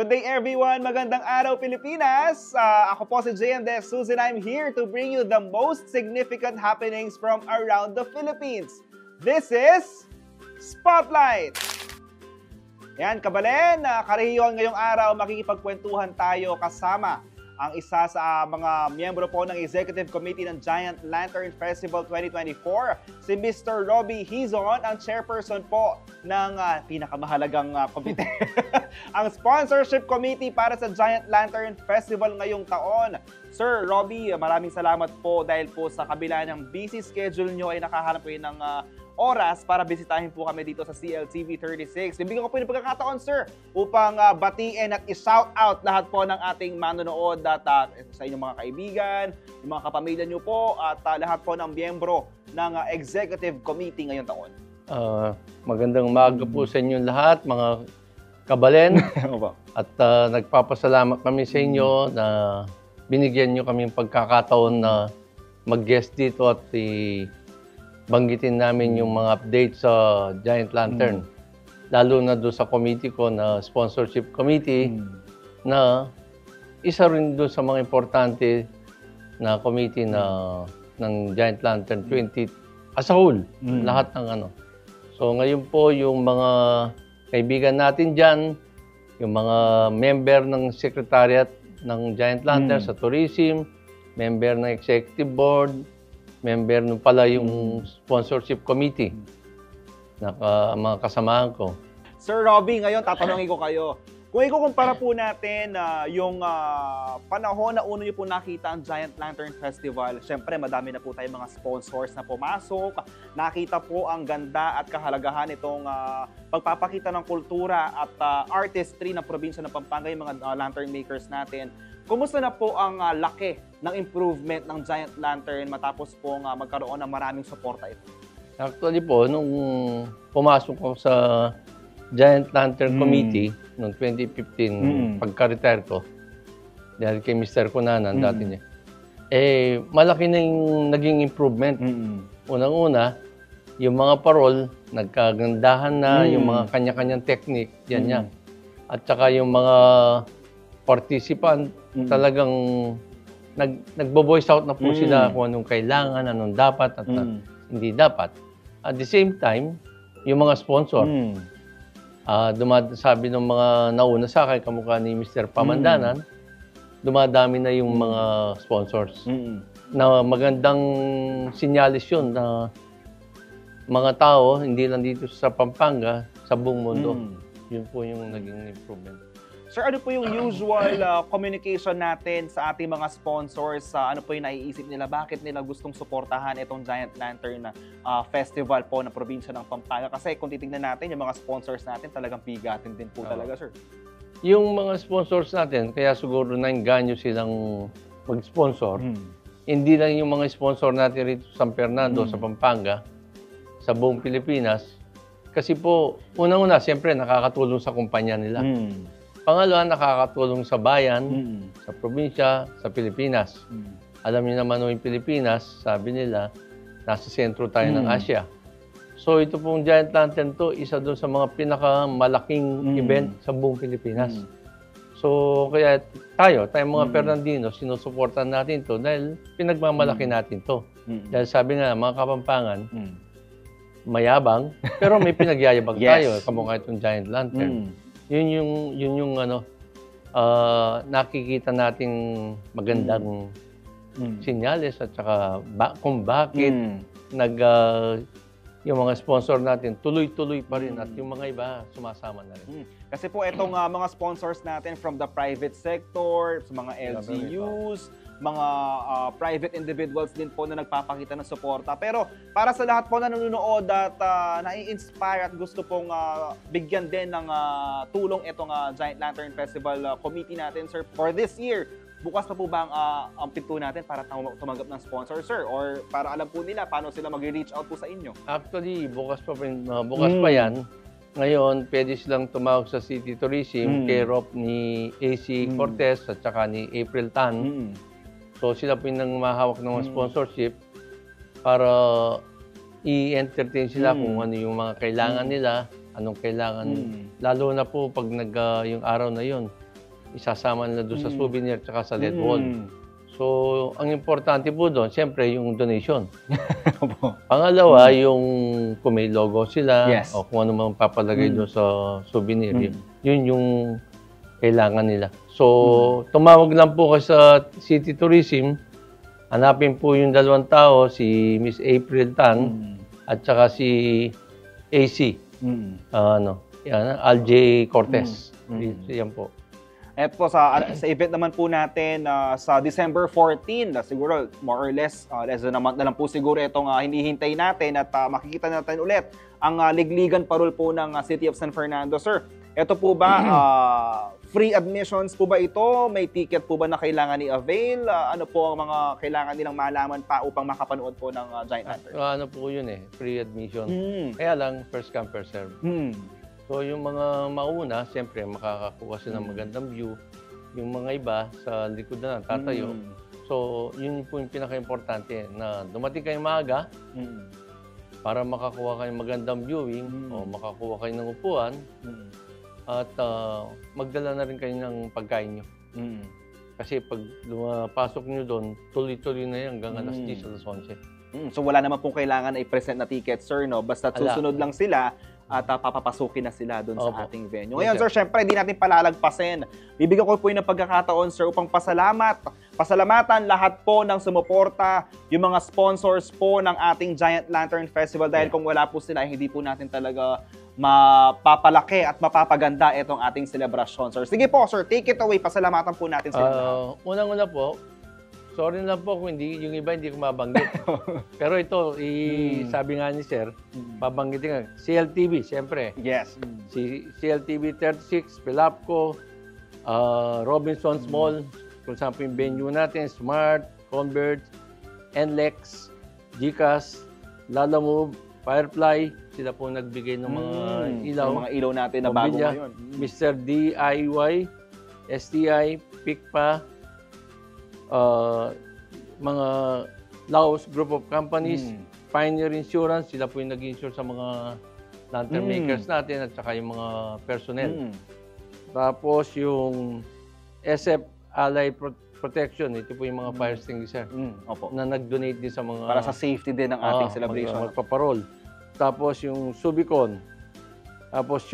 Good day everyone! Magandang araw Pilipinas! Ako po si JM De Jesus and I'm here to bring you the most significant happenings from around the Philippines. This is Spotlight! Yan, kabalen, karehiyon ngayong araw makikipagkwentuhan tayo kasama ang isa sa mga miyembro po ng Executive Committee ng Giant Lantern Festival 2024, si Mr. Robbie Hizon, ang chairperson po ng pinakamahalagang komite, ang Sponsorship Committee para sa Giant Lantern Festival ngayong taon. Sir Robbie, maraming salamat po dahil po sa kabila ng busy schedule nyo ay nakahanap kayo ng oras para bisitahin po kami dito sa CLTV 36. Bibigyan ko po yung pagkakataon, sir, upang batiin at i-shout out lahat po ng ating manonood at sa inyong mga kaibigan, yung mga kapamilya nyo po at lahat po ng miyembro ng Executive Committee ngayong taon. Magandang umaga po sa inyo lahat, mga kabalen. At nagpapasalamat kami sa inyo na binigyan nyo kami pagkakataon na mag-guest dito at banggitin namin yung mga updates sa Giant Lantern. Lalo na doon sa committee ko na Sponsorship Committee na isa rin doon sa mga importante na committee ng Giant Lantern 20 as a whole. Lahat ng ano. So ngayon po yung mga kaibigan natin dyan, yung mga member ng Secretariat ng Giant Lantern sa Tourism, member ng Executive Board, member nung pala yung Sponsorship Committee na mga kasamahan ko. Sir Robbie, ngayon tatanungin ko kayo. Kung ikukumpara po natin yung panahon na uno nyo po nakita ang Giant Lantern Festival, syempre madami na po tayong mga sponsors na pumasok. Nakita po ang ganda at kahalagahan itong pagpapakita ng kultura at artistry ng probinsya ng Pampanga, yung mga lantern makers natin. Kumusta na po ang laki ng improvement ng Giant Lantern matapos po magkaroon ng maraming suporta ito? Actually po, nung pumasok ko sa Giant Lantern Committee noong 2015, pagka-retire ko, dahil kay Mr. Cunanan, dati niya, malaki na yung naging improvement. Unang-una, yung mga parol, nagkagandahan na, yung mga kanya-kanyang technique, yan. At saka yung mga participant, talagang nagbo-voice out na po sila kung anong kailangan, anong dapat at hindi dapat. At the same time, yung mga sponsor, sabi ng mga nauna sa akin, kamukha ni Mr. Pamandanan, dumadami na yung mga sponsors. Na magandang sinyalis yun na mga tao, hindi lang dito sa Pampanga, sa buong mundo. Yun po yung naging improvement. Sir, ano po yung usual communication natin sa ating mga sponsors? Ano po yung naiisip nila? Bakit nila gustong suportahan itong Giant Lantern Festival po ng probinsya ng Pampanga? Kasi kung titignan natin, yung mga sponsors natin talagang bigatin din po talaga, sir. Yung mga sponsors natin, kaya siguro nainganyo silang mag-sponsor. Hindi lang yung mga sponsor natin rito sa San Fernando, sa Pampanga, sa buong Pilipinas. Kasi po, unang-una, siyempre, nakakatulong sa kumpanya nila. Pangalawa, nakakatulong sa bayan, sa probinsya, sa Pilipinas. Alam niyo naman yung Pilipinas, sabi nila, nasa sentro tayo ng Asia. So ito pong Giant Lantern to, isa doon sa mga pinakamalaking event sa buong Pilipinas. So kaya tayong mga Fernandino, sinusuportan natin to dahil pinagmamalaki natin to. Dahil sabi nga, mga Kapampangan, mayabang, pero may pinagyayabang tayo, kamukha itong Giant Lantern. Yun yung ano, nakikita nating magandang sinyales at saka kung bakit yung mga sponsor natin tuloy-tuloy pa rin at yung mga iba sumasama na rin. Kasi po itong mga sponsors natin from the private sector, sa mga LGUs, mga private individuals din po na nagpapakita ng suporta. Pero para sa lahat po na nanonood at nai-inspire at gusto pong bigyan din ng tulong itong Giant Lantern Festival Committee natin, sir, for this year, bukas na po ba ang pinto natin para tumanggap ng sponsor, sir? Or para alam po nila paano sila mag-reach out po sa inyo? Actually, bukas pa yan. Ngayon, pwede silang tumawag sa City Tourism, care of ni AC Cortez at saka ni April Tan. So sila po yung mahawak ng mga sponsorship para i-entertain sila kung ano yung mga kailangan nila, anong kailangan. Lalo na po pag yung araw na yun, isasama nila doon sa souvenir tsaka sa LED wall. So, ang importante po doon, siyempre, yung donation. Pangalawa, yung kung may logo sila, o kung ano mang papalagay doon sa souvenir, yun yung kailangan nila. So, tumawag lang po kayo sa City Tourism, hanapin po yung dalawang tao, si Miss April Tan, at saka si AC, Alj Cortez. Yan po. At po sa event naman po natin sa December 14, siguro more or less than a month na lang po siguro itong hinihintay natin at makikita natin ulit ang ligligan parol po ng City of San Fernando. Sir, ito po ba free admissions po ba ito? May ticket po ba na kailangan i-avail? Ano po ang mga kailangan nilang malaman pa upang makapanood po ng Giant Lantern? Ano po yun free admission. Kaya lang, first come, first serve. So, yung mga mauna, siyempre, makakakuha sila ng magandang view. Yung mga iba, sa likod na tatayo. So, yun po yung pinaka-importante, na dumating kayo maaga para makakuha kayo magandang viewing o makakuha kayo ng upuan at magdala na rin kayo ng pagkain nyo. Kasi pag lumapasok nyo doon, tuloy-tuloy na yan hanggang alas 10, alas 11. So, wala naman pong kailangan i-present na ticket, sir, no? Basta susunod lang sila at papapasukin na sila doon sa ating venue. Ngayon, sir, syempre, hindi natin palalagpasin. Bibigyan ko po yung pagkakataon, sir, upang pasalamatan lahat po ng sumuporta, yung mga sponsors po ng ating Giant Lantern Festival. Dahil kung wala po sila, hindi po natin talaga mapapalaki at mapapaganda itong ating selebrasyon, sir. Sige po, sir, take it away. Pasalamatan po natin sila. Unang-una po, sorry lang po kung yung iba hindi ko mabanggit. Pero ito, sabi nga ni Sir, babanggitin nga. CLTV, siyempre. Yes. Si CLTV 36, Pilapco, Robinson's Mall, kung saan po yung venue natin, Smart, Converge, NLEX, GCash, Lalamove, Firefly, sila po nagbigay ng mga ilaw. Yung mga ilaw natin na bago ngayon. Mr. DIY, STI, PICPA, mga Laos Group of Companies, Pioneer Insurance, sila po yung nag-insure sa mga lantern makers natin at saka yung mga personnel. Tapos yung SF Ally Protection, ito po yung mga fire extinguisher na nag-donate din sa mga... Para sa safety din ng ating celebration. Magpaparol. Tapos yung Subicon, tapos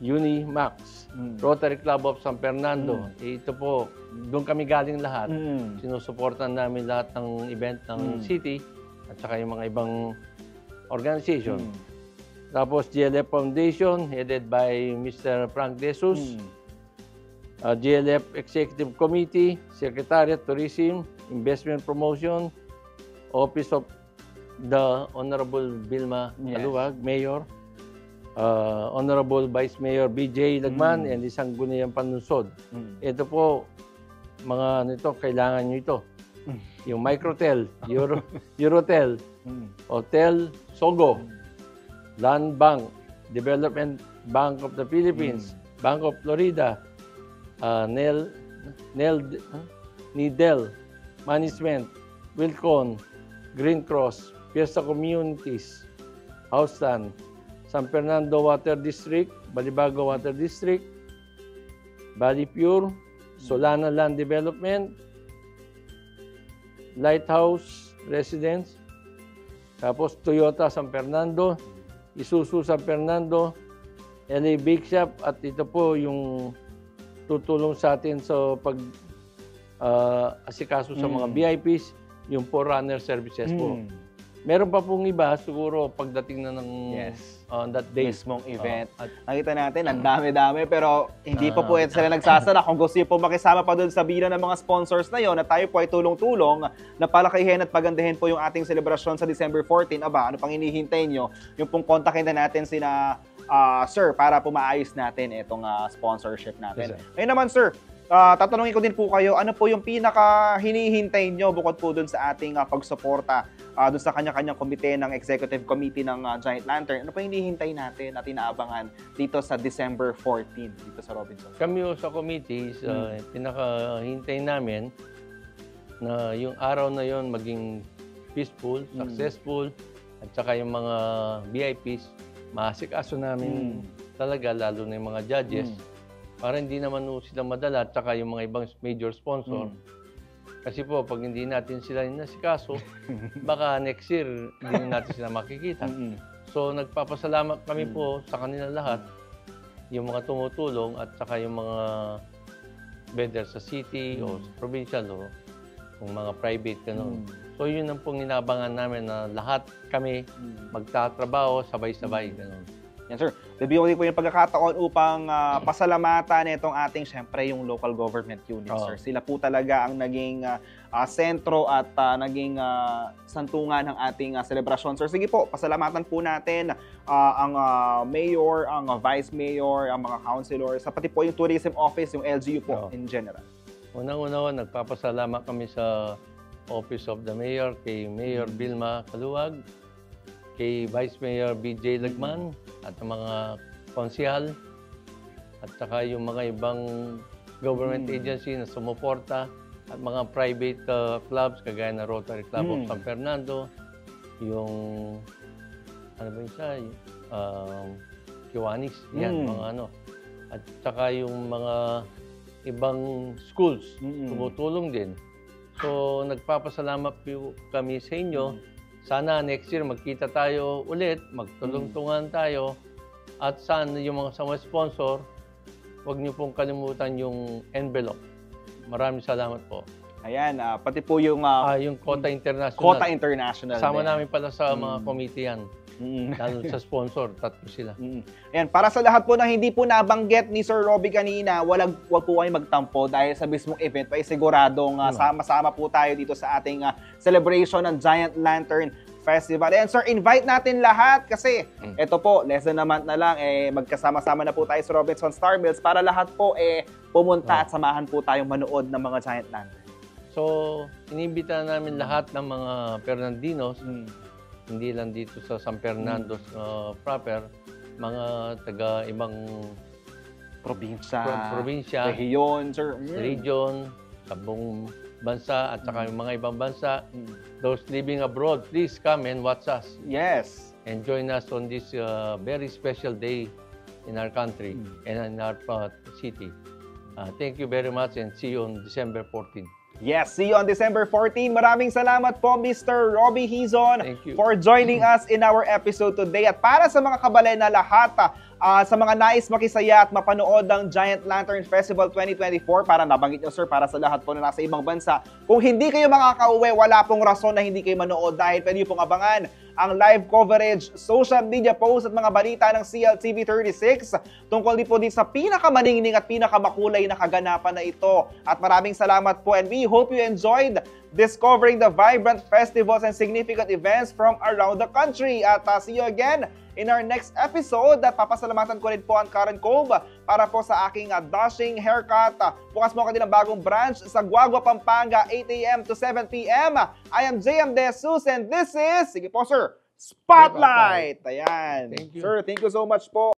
Unimax, Rotary Club of San Fernando. Ito po, doon kami galing lahat. Sinusuportan namin lahat ng event ng city at saka yung mga ibang organization. Tapos GLF Foundation, headed by Mr. Frank De Jesus. GLF Executive Committee, Secretariat Tourism, Investment Promotion, Office of the Honorable Vilma Aluwag, Mayor. Honorable Vice Mayor BJ Lagman and isang Gunayang Panunsod. Ito po, mga kailangan nyo ito. Yung Microtel, Eurotel, Hotel Sogo, Land Bank, Development Bank of the Philippines, Bank of Florida, Nidel Management, Wilcon, Green Cross, Fiesta Communities, Houseland, San Fernando Water District, Balibago Water District, Valley Pure, Solana Land Development, Lighthouse Residence, tapos Toyota San Fernando, Isuzu San Fernando, LA Bake Shop, at ito po yung tutulong sa atin sa asikaso sa mga VIPs, yung Forerunner Services po. Meron pa pong iba, siguro pagdating na ng on that day. Mismong event. Nakita natin, ang dami-dami, pero hindi pa po sila nagsasara. Kung gusto niyo po makisama pa doon sa bilang ng mga sponsors na yon, na tayo po ay tulong-tulong na palakihin at pagandahin po yung ating selebrasyon sa December 14. Aba, ano pang hinihintay nyo? Yung pong kontakin na natin sina Sir para po maayos natin itong sponsorship natin. Ngayon naman, Sir, tatanungin ko din po kayo, ano po yung pinaka hinihintay nyo bukod po dun sa ating pagsuporta dun sa kanya-kanyang komite ng Executive Committee ng Giant Lantern? Ano po yung hinihintay natin at inaabangan dito sa December 14 dito sa Robinson? Kami sa committee, pinakahintay namin na yung araw na yon maging peaceful, successful, at saka yung mga VIPs, maasikaso namin talaga, lalo na yung mga judges, para hindi naman sila madala, at saka yung mga ibang major sponsor. Kasi po, pag hindi natin sila nasikaso, baka next year, hindi na natin sila makikita. So, nagpapasalamat kami po sa kanila lahat, yung mga tumutulong at saka yung mga whether sa city o sa provincial o kung mga private, gano'n. So, yun ang pong inabangan namin na lahat kami magtatrabaho, sabay-sabay, gano'n. Yan, sir. Bibigyan ko po yung pagkakataon upang pasalamatan itong ating, syempre, yung local government units, sir. Sila po talaga ang naging sentro at naging santungan ng ating selebrasyon. Sir, sige po, pasalamatan po natin ang mayor, ang vice mayor, ang mga councilors, pati po yung tourism office, yung LGU po in general. Unang-una, nagpapasalamat kami sa Office of the Mayor, kay Mayor Vilma Kaluwag, kay Vice Mayor BJ Lagman, at ang mga konsihal, at saka yung mga ibang government agency na sumuporta, at mga private clubs, kagaya na Rotary Club of San Fernando, yung, ano ba yung isa? Kiwanis, yan, mga ano. At saka yung mga ibang schools, tumutulong din. So, nagpapasalamat po kami sa inyo. Sana next year magkita tayo ulit, magtulong-tungan tayo. At sana yung mga sponsor, huwag niyo pong kalimutan yung envelope. Maraming salamat po. Ayan, pati po yung yung Kota International. Kota International. Kasama namin pala sa mga committee yan. Lalo sa sponsor, tatlo sila. Ayan, para sa lahat po na hindi po nabanggit ni Sir Robbie kanina, wag po kayo magtampo dahil sa mismong event ay siguradong sama-sama po tayo dito sa ating celebration ng Giant Lantern Festival. And sir, invite natin lahat kasi ito po, less than a month na lang, magkasama-sama na po tayo sa Robinson Star Mills para lahat po pumunta at samahan po tayong manood ng mga Giant Lantern. So, inimbita namin lahat ng mga Fernandinos, hindi lang dito sa San Fernando proper, mga taga ibang probinsya, rehiyon, sir. Region, sa buong bansa at saka yung mga ibang bansa. Those living abroad, please come and watch us. Yes. And join us on this very special day in our country and in our city. Thank you very much and see you on December 14. Yes, see you on December 14. Maraming salamat po, Mr. Robbie Hizon, for joining us in our episode today. At para sa mga kabalen na lahat, sa mga nais makisaya at mapanood ng Giant Lantern Festival 2024, para nabanggit nyo, sir, para sa lahat po na nasa ibang bansa, kung hindi kayo makakauwi, wala pong rason na hindi kayo manood dahil pwede pong abangan ang live coverage, social media posts at mga balita ng CLTV 36 tungkol din po din sa pinakamaningning at pinakamakulay na kaganapan na ito. At maraming salamat po, and we hope you enjoyed discovering the vibrant festivals and significant events from around the country. At see you again in our next episode. At papasalamatan ko rin po ang Karen Cove para po sa aking dashing haircut. Bukas mo kanilang bagong branch sa Guagua, Pampanga, 8 a.m. to 7 p.m. I am JM De Jesus and this is, sige po sir, Spotlight! Ayan. Thank you. Sir, thank you so much po.